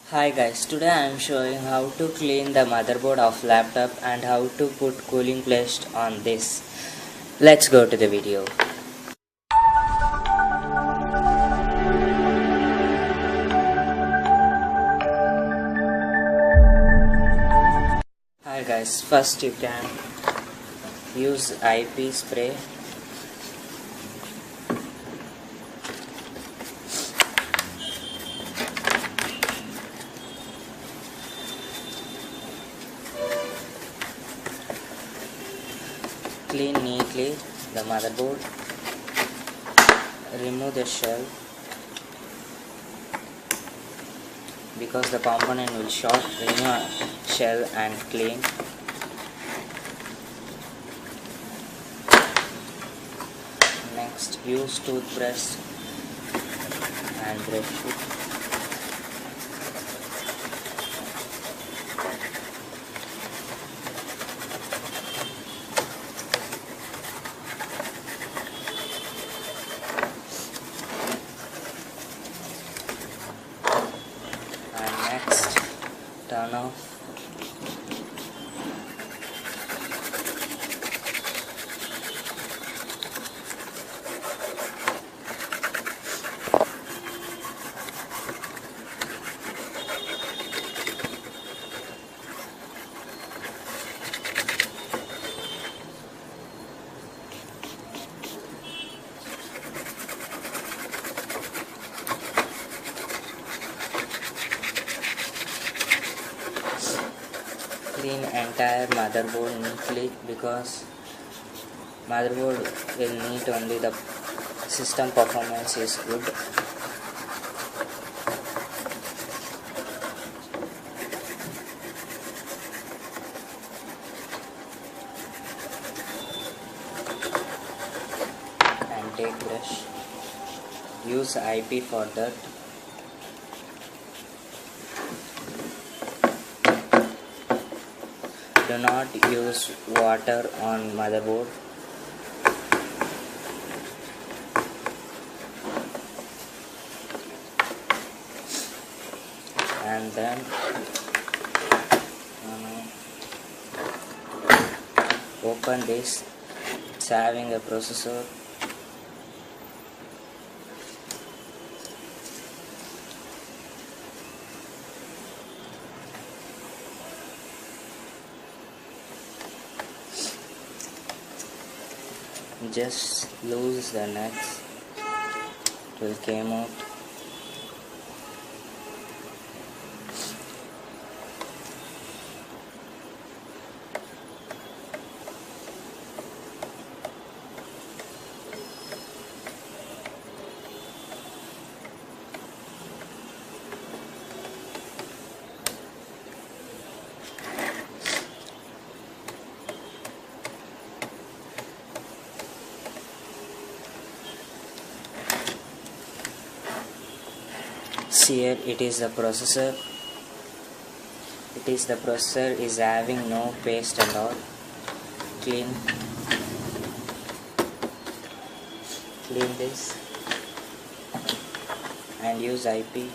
Hi guys, today I am showing how to clean the motherboard of laptop and how to put cooling paste on this. Let's go to the video. Hi guys, first you can use IP spray. Clean neatly the motherboard. Remove the shell because the component will short. Remove shell and clean. Next, use toothbrush and brush it. And next, turn off. Clean entire motherboard neatly because motherboard will need only the system performance is good. And take brush. Use IP for that. Do not use water on motherboard. And then open this. It's having a processor. Just loose the nuts. It will come out. See here, it is the processor. The processor is having no paste and all. Clean this and use IP.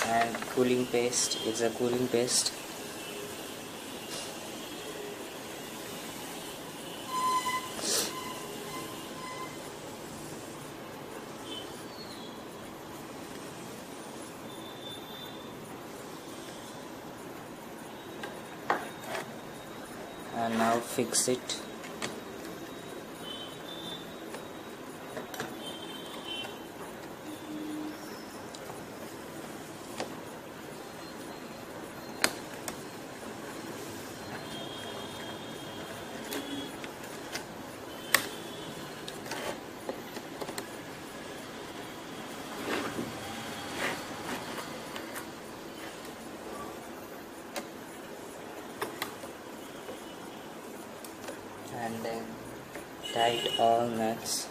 And cooling paste. It's a cooling paste. And now fix it. And then tight all nuts.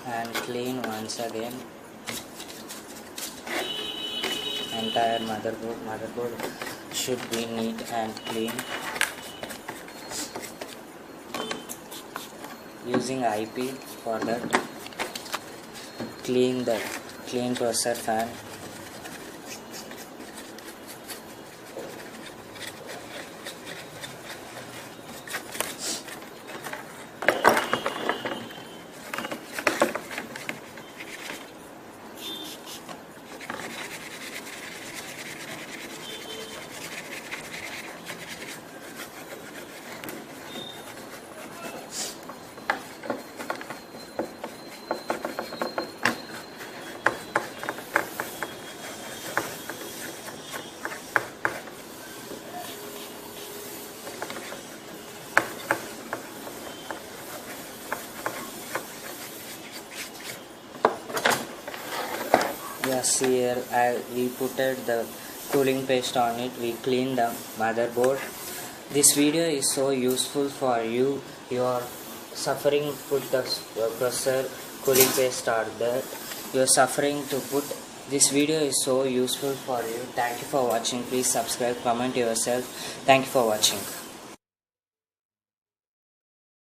and clean once again entire motherboard should be neat and clean using IP. For that, clean processor fan. Yes, here we put the cooling paste on it. We clean the motherboard. This video is so useful for you. You are suffering put the processor cooling paste or that you are suffering to put. This video is so useful for you. Thank you for watching. Please subscribe, comment yourself. Thank you for watching.